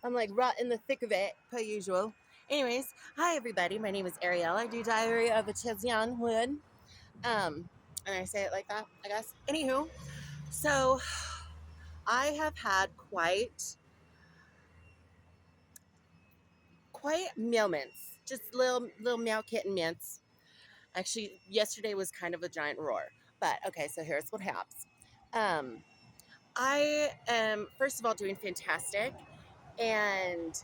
I'm like right in the thick of it, per usual. Anyways, hi everybody. My name is Arielle. I do Diary of a Young Wood. And I say it like that, I guess. Anywho, so I have had quite moments, just little meow kitten mints. Actually, yesterday was kind of a giant roar. But okay, so here's what happens. Um, I am first of all doing fantastic, and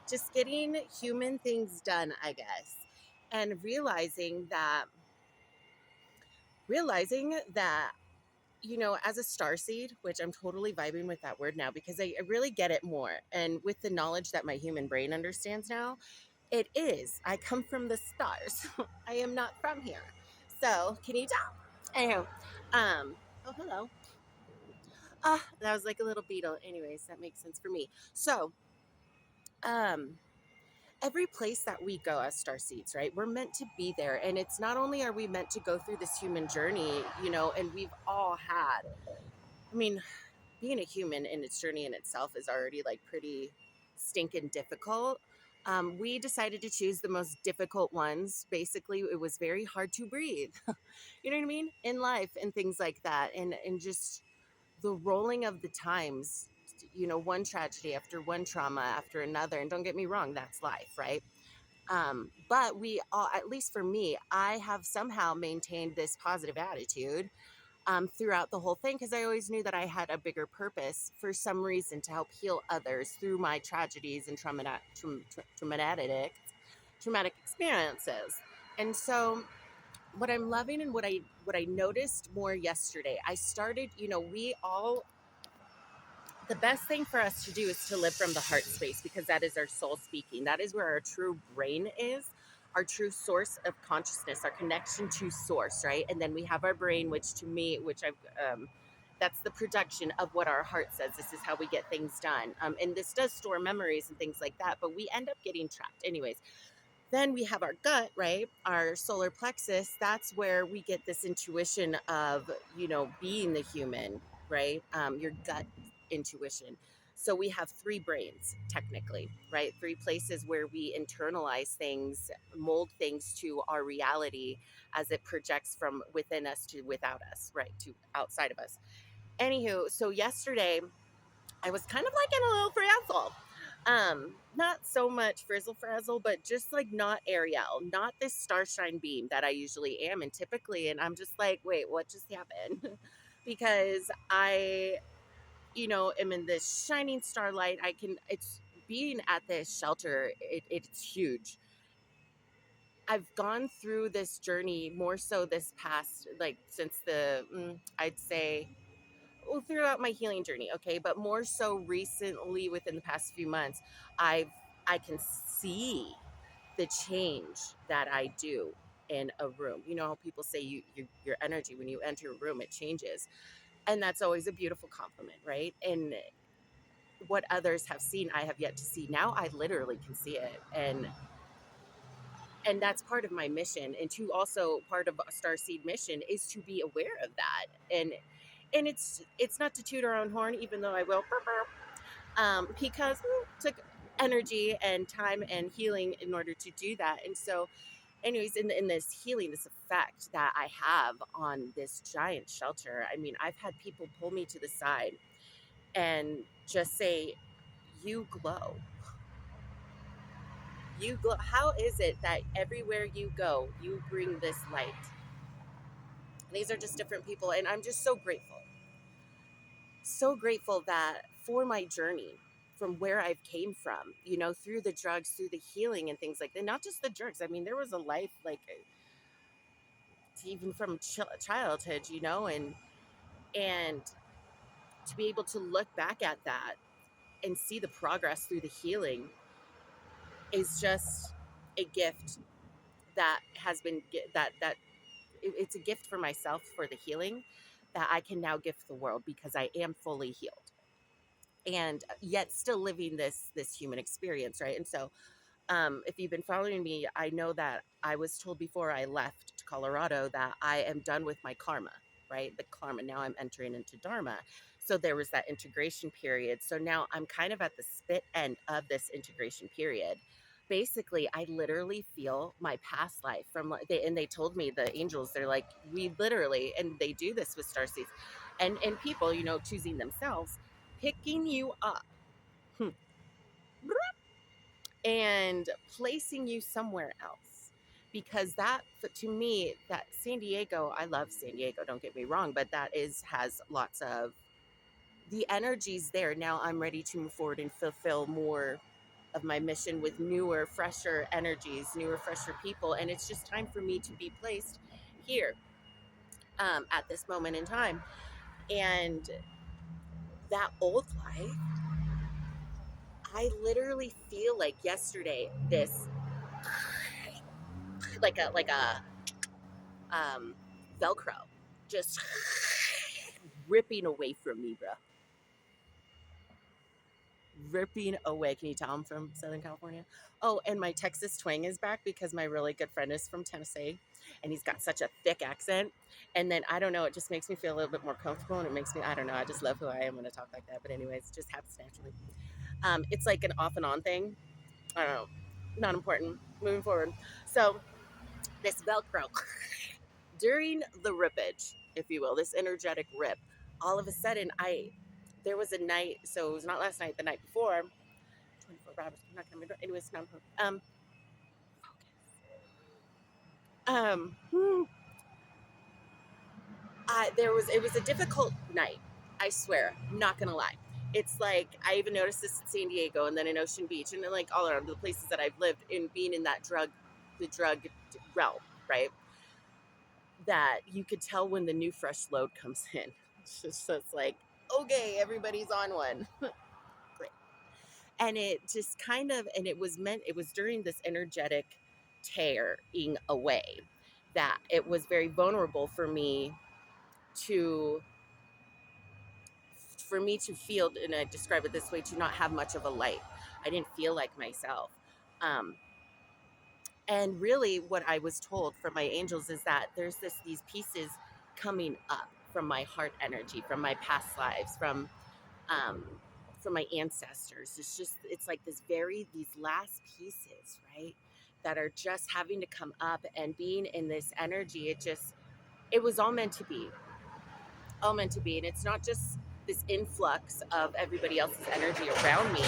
just getting human things done, I guess, and realizing that as a starseed, which I'm totally vibing with that word now because I really get it more, and with the knowledge that my human brain understands now, it is I come from the stars. I am not from here. So can you tell? Anyhow, oh hello. That was like a little beetle. Anyways, that makes sense for me. So um every place that we go as star seeds, right? We're meant to be there. And it's not only are we meant to go through this human journey, and we've all had, I mean, being a human in its journey in itself is already like pretty stinking difficult. We decided to choose the most difficult ones. Basically, it was very hard to breathe. You know what I mean? In life and things like that. And just the rolling of the times, one tragedy after one trauma after another. And don't get me wrong, that's life, right? But we all, at least for me, I have somehow maintained this positive attitude throughout the whole thing because I always knew that I had a bigger purpose for some reason to help heal others through my tragedies and traumatic experiences. And so what I'm loving and what I noticed more yesterday, I started, we all, the best thing for us to do is to live from the heart space because that is our soul speaking. That is where our true brain is, our true source of consciousness, our connection to source, right? And then we have our brain, which to me, that's the production of what our heart says. This is how we get things done. And this does store memories and things like that, but we end up getting trapped. Anyways, then we have our gut, right? Our solar plexus. That's where we get this intuition of, being the human, right? Your gut intuition. So we have three brains, technically, right? Three places where we internalize things, mold things to our reality as it projects from within us to without us, right? To outside of us. Anywho, so yesterday I was kind of like in a little frazzle. Not so much frizzle frazzle, but just like not Arielle, not this starshine beam that I usually am and typically. And I'm just like, wait, what just happened? Because I, am in this shining starlight. It's being at this shelter, it's huge. I've gone through this journey more so this past, like since I'd say, well, throughout my healing journey, okay, but more so recently within the past few months, I can see the change that I do in a room. You know how people say your energy when you enter a room it changes, and that's always a beautiful compliment, right? And what others have seen, I have yet to see. Now I literally can see it, and that's part of my mission, and to also part of a starseed mission is to be aware of that. And it's not to toot our own horn, even though I will, because it took energy and time and healing in order to do that. And so, anyways, in this healing, this effect that I have on this giant shelter, I mean, I've had people pull me to the side and just say, "You glow. You glow. How is it that everywhere you go, you bring this light?" These are just different people, and I'm just so grateful that for my journey from where I've came from, through the drugs, through the healing and things like that. Not just the drugs. I mean, there was a life like even from childhood, and to be able to look back at that and see the progress through the healing is just a gift that has been that it's a gift for myself for the healing that I can now gift the world because I am fully healed and yet still living this human experience, right? And so if you've been following me, I know that I was told before I left to Colorado that I am done with my karma, right? The karma. Now I'm entering into dharma. So there was that integration period. So now I'm kind of at the spit end of this integration period. Basically, I literally feel my past life from and they told me, the angels, they're like, we literally, and they do this with starseeds and people, choosing themselves, picking you up and placing you somewhere else. Because that, to me, that San Diego, I love San Diego, don't get me wrong, but has lots of the energies there. Now I'm ready to move forward and fulfill more of my mission with newer, fresher energies, newer, fresher people. And it's just time for me to be placed here at this moment in time. And that old life, I literally feel like yesterday, this like a Velcro just ripping away from me, bro. Ripping away. Can you tell I'm from Southern California? Oh, and my Texas twang is back because my really good friend is from Tennessee and he's got such a thick accent. And then I don't know, it just makes me feel a little bit more comfortable and it makes me, I don't know, I just love who I am when I talk like that. But anyways, it just happens naturally. It's like an off and on thing. I don't know. Not important. Moving forward. So this Velcro during the rippage, if you will, this energetic rip, all of a sudden there was a night, so it was not last night, the night before. 24 hours. I'm not gonna remember. Anyways, not um, hmm, it was a difficult night. I swear, I'm not gonna lie. It's like I even noticed this in San Diego and then in Ocean Beach and then like all around the places that I've lived in being in the drug realm, right? That you could tell when the new fresh load comes in. So it's like, okay, everybody's on one. Great. And it just kind of, and it was during this energetic tearing away that it was very vulnerable to to feel, and I describe it this way, to not have much of a light. I didn't feel like myself. Um, and really what I was told from my angels is that there's these pieces coming up from my heart energy, from my past lives, um, from my ancestors. It's like these last pieces, right? That are just having to come up and being in this energy. It was all meant to be. And it's not just this influx of everybody else's energy around me.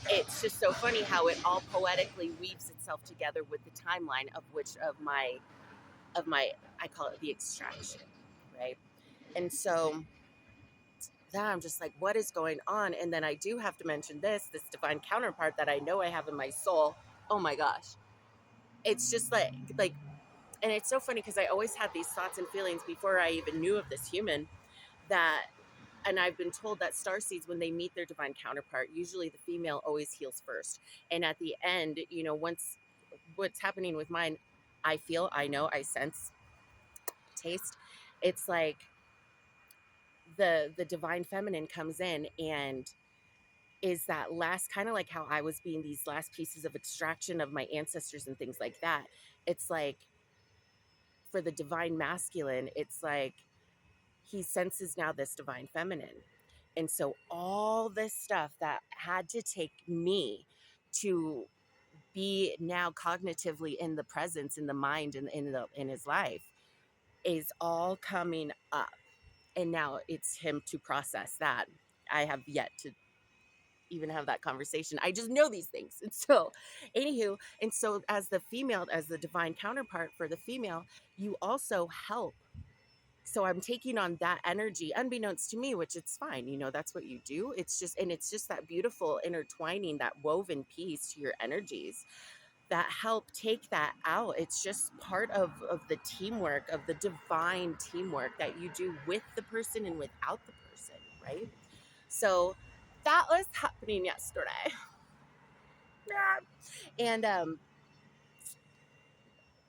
It's just so funny how it all poetically weaves itself together with the timeline of my, I call it the extraction, right? And so that I'm just like, what is going on? And then I do have to mention this divine counterpart that I know I have in my soul. Oh my gosh. It's just like, and it's so funny because I always had these thoughts and feelings before I even knew of this human that, and I've been told that starseeds, when they meet their divine counterpart, usually the female always heals first. And at the end, once what's happening with mine, I feel, I know, I sense, taste. It's like the divine feminine comes in and is that last, kind of like how I was being these last pieces of extraction of my ancestors and things like that. It's like for the divine masculine, it's like he senses now this divine feminine. And so all this stuff that had to take me to be now cognitively in the presence, in the mind, and in his life is all coming up. And now it's him to process that. I have yet to even have that conversation. I just know these things. And so, anywho, and so as the female, as the divine counterpart for the female, you also help. So I'm taking on that energy unbeknownst to me, which it's fine. That's what you do. It's just that beautiful intertwining, that woven piece to your energies that help take that out. It's just part of the teamwork, of the divine teamwork that you do with the person and without the person, right? So that was happening yesterday. And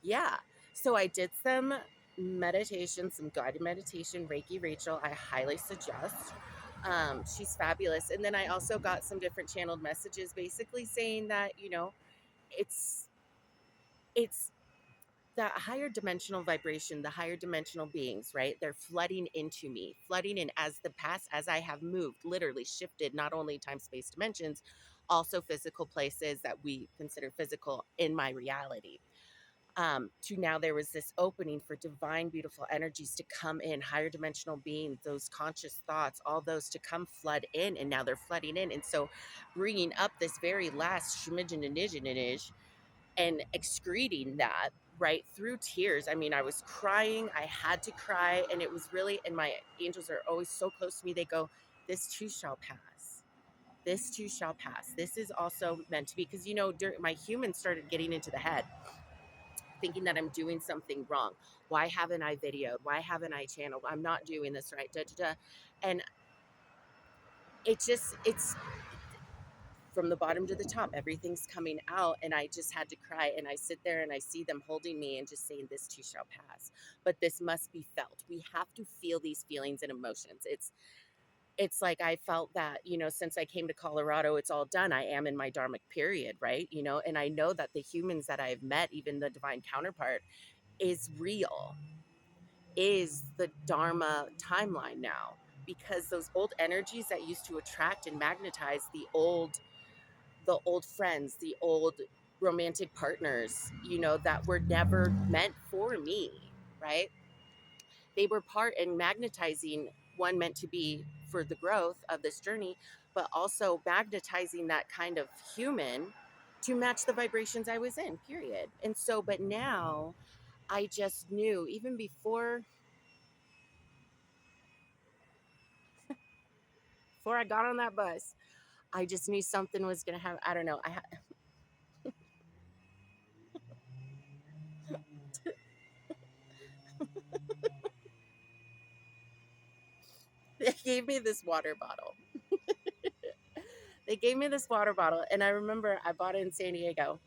yeah, so I did some meditation, some guided meditation, Reiki Rachel. I highly suggest. She's fabulous. And then I also got some different channeled messages basically saying that, it's it's that higher dimensional vibration, the higher dimensional beings, right? They're flooding into me, flooding in as I have moved, literally shifted not only time, space, dimensions, also physical places that we consider physical in my reality. To now there was this opening for divine, beautiful energies to come in, higher dimensional beings, those conscious thoughts, all those to come flood in, and now they're flooding in. And so bringing up this very last shmidgen and excreting that right through tears. I mean, I was crying, I had to cry, and it was really, and my angels are always so close to me. They go, this too shall pass. This too shall pass. This is also meant to be, because my humans started getting into the head, thinking that I'm doing something wrong. Why haven't I videoed? Why haven't I channeled? I'm not doing this right. Da, da, da. And it's from the bottom to the top, everything's coming out. And I just had to cry. And I sit there and I see them holding me and just saying, this too shall pass. But this must be felt. We have to feel these feelings and emotions. It's like I felt that, since I came to Colorado, it's all done. I am in my dharmic period, right? And I know that the humans that I've met, even the divine counterpart, is real, is the Dharma timeline now, because those old energies that used to attract and magnetize the old friends, the old romantic partners, that were never meant for me, right? They were part in magnetizing, one meant to be for the growth of this journey, but also magnetizing that kind of human to match the vibrations I was in, period. And so, but now I just knew, even before I got on that bus, I just knew something was going to happen. I don't know. They gave me this water bottle. They gave me this water bottle, and I remember I bought it in San Diego,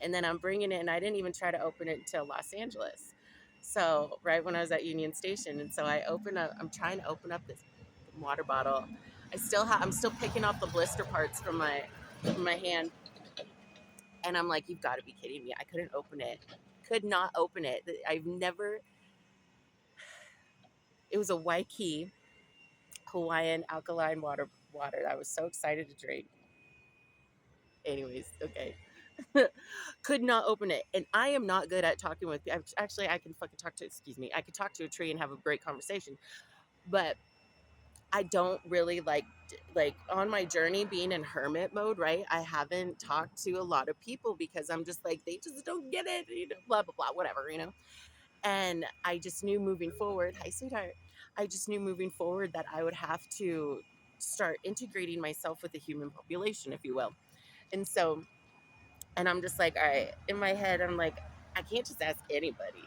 and then I'm bringing it, and I didn't even try to open it until Los Angeles. So right when I was at Union Station, and so I'm trying to open up this water bottle. I'm still picking off the blister parts from my hand, and I'm like, you've got to be kidding me! I couldn't open it. Could not open it. I've never. It was a Waikiki Hawaiian alkaline water. I was so excited to drink. Anyways, okay. Could not open it. And I am not good at talking with actually I can fucking talk to excuse me. I could talk to a tree and have a great conversation. But I don't really like on my journey being in hermit mode, right? I haven't talked to a lot of people because I'm just like they just don't get it, blah blah blah, whatever. And I just knew moving forward, hi sweetheart. I just knew moving forward that I would have to start integrating myself with the human population, if you will. And so, and I'm just like, all right, in my head, I'm like, I can't just ask anybody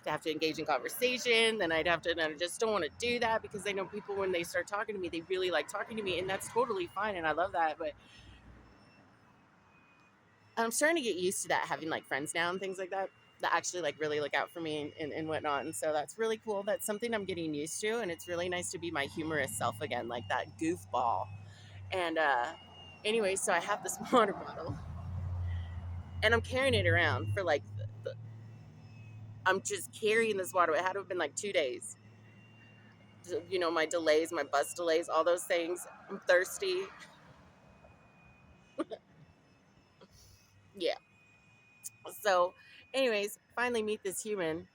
to have to engage in conversation. Then I'd have to, and I just don't want to do that because I know people, when they start talking to me, they really like talking to me, and that's totally fine. And I love that. But I'm starting to get used to that, having like friends now and things like that actually like really look out for me and whatnot. And so that's really cool. That's something I'm getting used to. And it's really nice to be my humorous self again, like that goofball. And anyway, so I have this water bottle and I'm carrying it around for like, I'm just carrying this water. It had to have been like 2 days. My delays, my bus delays, all those things. I'm thirsty. Yeah. So, anyways, finally meet this human.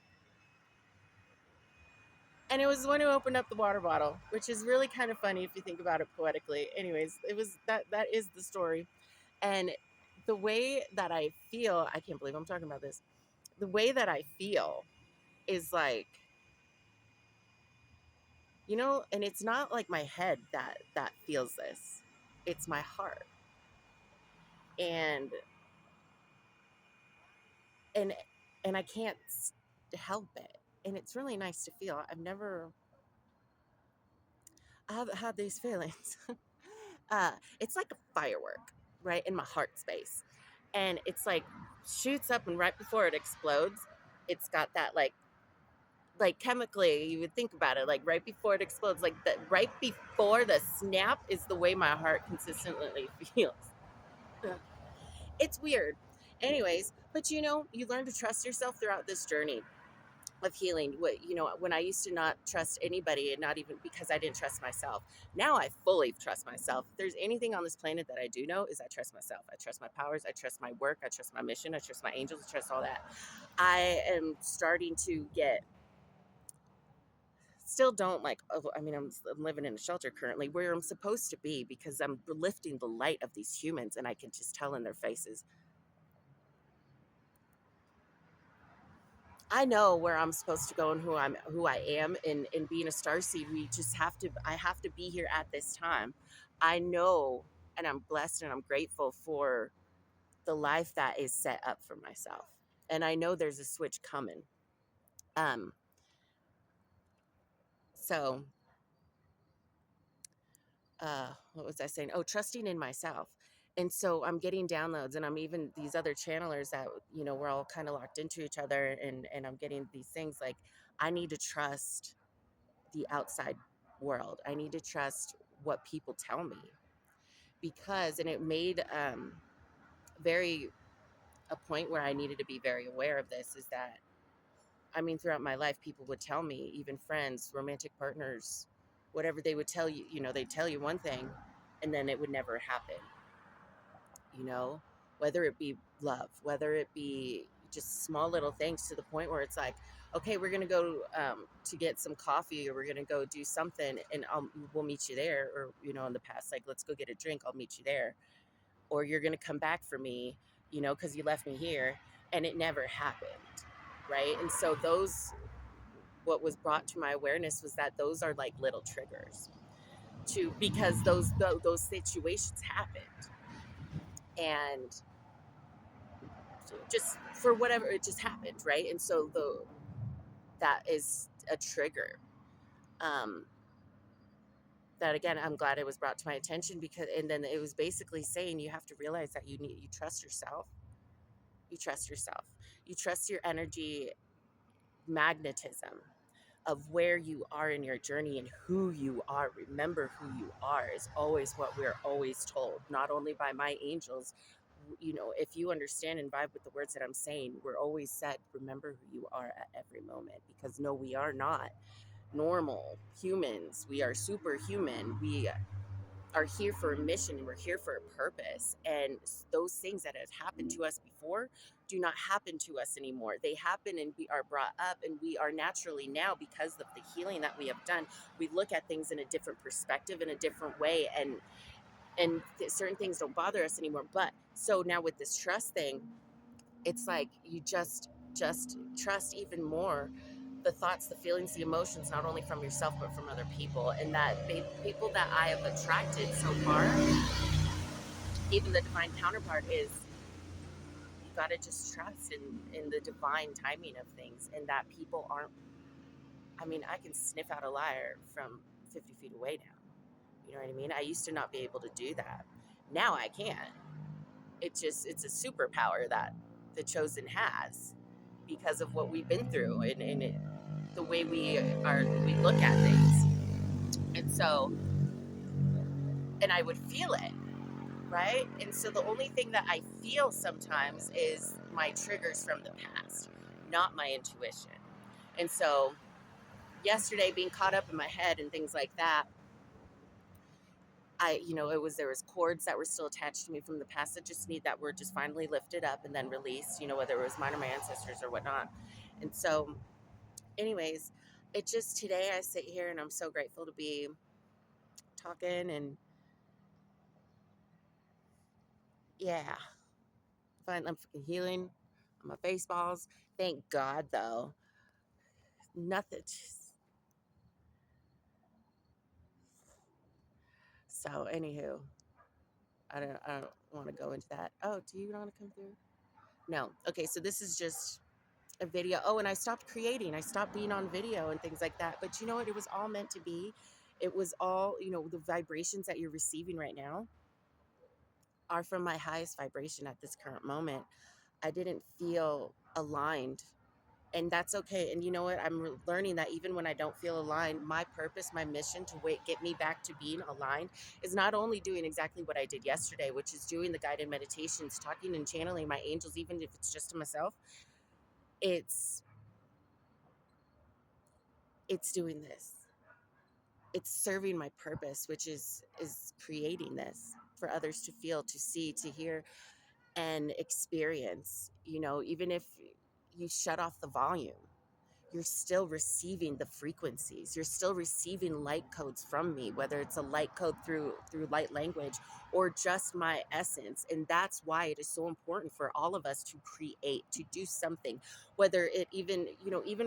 And it was the one who opened up the water bottle, which is really kind of funny if you think about it poetically. Anyways, it was that is the story. And the way that I feel, I can't believe I'm talking about this. The way that I feel is like, and it's not like my head that feels this. It's my heart. And and and I can't help it. And it's really nice to feel. I haven't had these feelings. It's like a firework, right, in my heart space. And it's like shoots up, and right before it explodes, it's got that like chemically, you would think about it, like right before it explodes, like the right before the snap is the way my heart consistently feels. It's weird. Anyways, but you learn to trust yourself throughout this journey of healing. When I used to not trust anybody, and not even because I didn't trust myself. Now I fully trust myself. If there's anything on this planet that I do know, is I trust myself. I trust my powers. I trust my work. I trust my mission. I trust my angels. I trust all that. I am starting to get, still don't like, I mean, I'm living in a shelter currently where I'm supposed to be because I'm lifting the light of these humans, and I can just tell in their faces. I know where I'm supposed to go and who I am. And being a starseed, I have to be here at this time. I know, and I'm blessed and I'm grateful for the life that is set up for myself. And I know there's a switch coming. Um so what was I saying? Oh, trusting in myself. And so I'm getting downloads, and I'm even these other channelers that, we're all kind of locked into each other, and I'm getting these things like, I need to trust the outside world. I need to trust what people tell me, because, and it made very a point where I needed to be very aware of this, is that, I mean, throughout my life, people would tell me, even friends, romantic partners, whatever, they would tell you, they'd tell you one thing and then it would never happen, you know, whether it be love, whether it be just small little things, to the point where it's like, okay, we're going to go to get some coffee, or we're going to go do something, and we'll meet you there. Or, in the past, like, let's go get a drink, I'll meet you there. Or you're going to come back for me, because you left me here. And it never happened. Right. And so what was brought to my awareness was that those are like little triggers, because those situations happened. And just for whatever, it just happened, right? And so that is a trigger, um that, again, I'm glad it was brought to my attention, because, and then it was basically saying, you have to realize that you trust yourself. You trust yourself. You trust your energy magnetism of where you are in your journey and who you are. Remember who you are is always what we're always told, not only by my angels. If you understand and vibe with the words that I'm saying, we're always said, remember who you are at every moment, because no, we are not normal humans. We are superhuman. We are here for a mission, and we're here for a purpose. And those things that have happened to us before do not happen to us anymore. They happen, and we are brought up, and we are naturally, now, because of the healing that we have done, we look at things in a different perspective, in a different way, and certain things don't bother us anymore. But so now with this trust thing, it's like, you just trust even more the thoughts, the feelings, the emotions, not only from yourself but from other people. And that people that I have attracted so far, even the divine counterpart, is, you got to just trust in the divine timing of things, and that people aren't, I mean, I can sniff out a liar from 50 feet away now. You know what I mean? I used to not be able to do that. Now I can. It's a superpower that the chosen has, because of what we've been through, and the way we look at things. And so, and I would feel it, right? And so the only thing that I feel sometimes is my triggers from the past, not my intuition. And so yesterday, being caught up in my head and things like that, there was cords that were still attached to me from the past that were just finally lifted up and then released, whether it was mine or my ancestors or whatnot. And so, anyways, it just, today I sit here and I'm so grateful to be talking, and yeah, I'm fucking healing on my face balls. Thank God, though. Nothing. So, anywho, I don't want to go into that. Oh, do you want to come through? No. Okay, so this is just a video. Oh, and I stopped creating. I stopped being on video and things like that. But you know what? It was all meant to be. It was all, the vibrations that you're receiving right now are from my highest vibration at this current moment. I didn't feel aligned And that's okay. And you know what? Learning that even when I don't feel aligned, my purpose, my mission to get me back to being aligned is not only doing exactly what I did yesterday, which is doing the guided meditations, talking and channeling my angels, even if it's just to myself. It's it's doing this. It's serving my purpose, which is creating this for others to feel, to see, to hear, and experience. Even if you shut off the volume, you're still receiving the frequencies. You're still receiving light codes from me, whether it's a light code through light language or just my essence. And that's why it is so important for all of us to create, to do something. Whether it even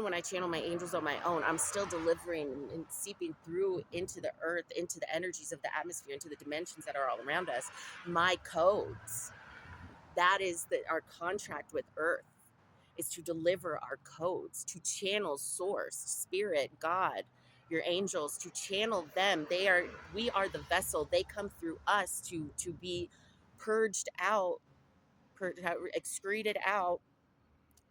when I channel my angels on my own, I'm still delivering and seeping through into the earth, into the energies of the atmosphere, into the dimensions that are all around us. My codes. That is our contract with earth, is to deliver our codes, to channel source, spirit, God, your angels, to channel them. We are the vessel. They come through us to be purged out, excreted out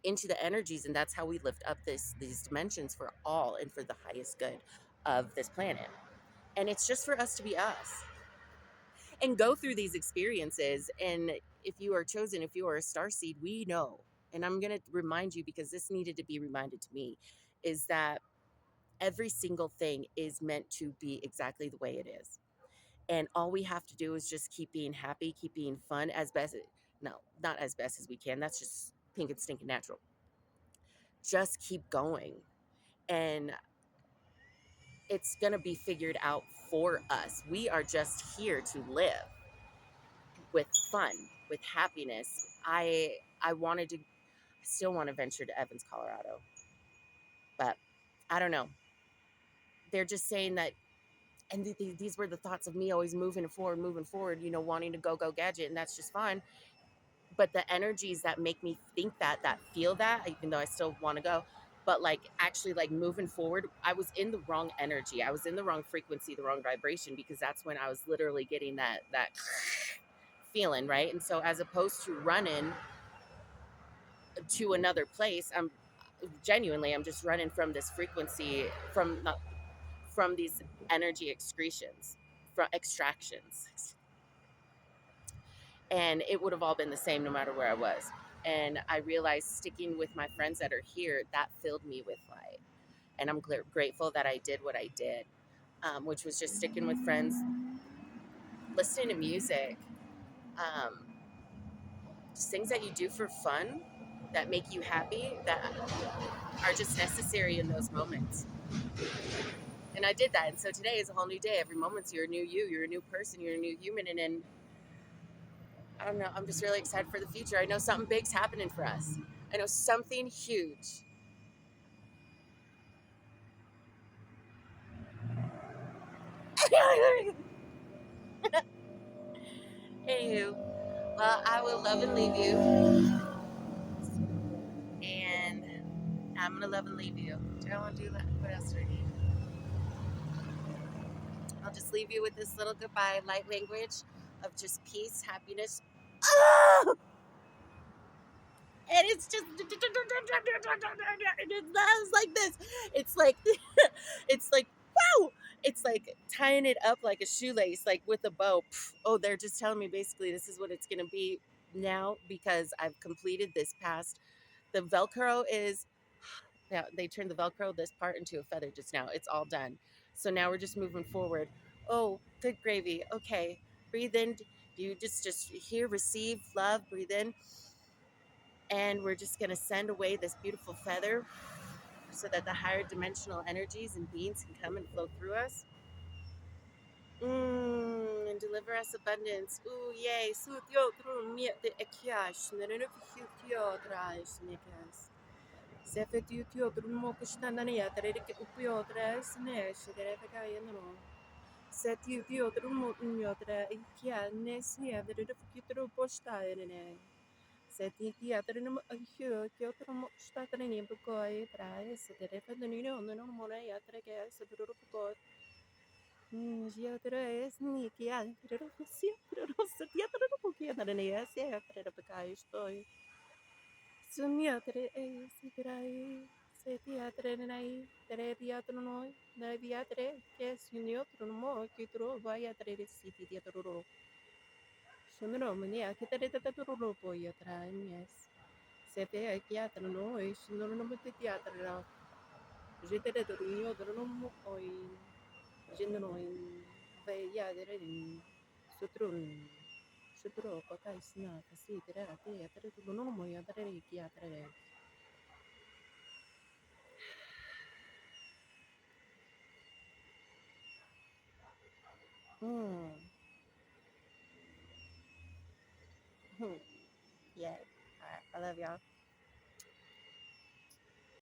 into the energies. And that's how we lift up these dimensions for all and for the highest good of this planet. And it's just for us to be us and go through these experiences. And if you are chosen, if you are a star seed, we know, and I'm going to remind you because this needed to be reminded to me, is that every single thing is meant to be exactly the way it is. And all we have to do is just keep being happy, keep being fun no, not as best as we can. That's just pink and stinking natural. Just keep going. And it's going to be figured out for us. We are just here to live with fun, with happiness. I wanted to, I still want to venture to Evans, Colorado, but I don't know. They're just saying that, and these were the thoughts of me always moving forward, wanting to go gadget, and that's just fine. But the energies that make me think that feel that, even though I still want to go, but like actually like moving forward, I was in the wrong energy. I was in the wrong frequency, the wrong vibration, because that's when I was literally getting that feeling, right? And so as opposed to running to another place, I'm just running from this frequency, from not from these energy excretions, from extractions. And it would have all been the same no matter where I was. And I realized sticking with my friends that are here, that filled me with light. And I'm grateful that I did what I did, which was just sticking with friends, listening to music, um, just things that you do for fun, that make you happy, that are just necessary in those moments. And I did that. And so today is a whole new day. Every moment's you're a new you, you're a new person, you're a new human. And then, I don't know, I'm just really excited for the future. I know something big's happening for us. I know something huge. Anywho, well, I will love and leave you. And I'm going to love and leave you. Do I want to do that? What else do I need? I'll just leave you with this little goodbye light language of just peace, happiness. Oh! And it's just it sounds like this. It's like it's like wow. It's like tying it up like a shoelace, like with a bow. Oh, they're just telling me basically this is what it's gonna be now, because I've completed this past. The Velcro is now, they turned the Velcro this part into a feather just now. It's all done. So now we're just moving forward. Oh, good gravy. Okay. Breathe in. You just here, receive love, breathe in. And we're just going to send away this beautiful feather so that the higher dimensional energies and beings can come and flow through us. And deliver us abundance. Ooh, yay. Sumiatre e sipirai, setiatre nai, trebiatro noi, naviatre, che suniotro mo, che trova tre siti dietro. Sono mania che te taturo poi tra mies. Sepe a chiatra noi, sono non mi teatra. Jetere to io non poi. Genoi, veia dere sotrun. Sotro pakai sna, casi tre a te, a tre tu non mo ya tre chiatre. Hmm. Hmm. Yeah. All right. I love y'all.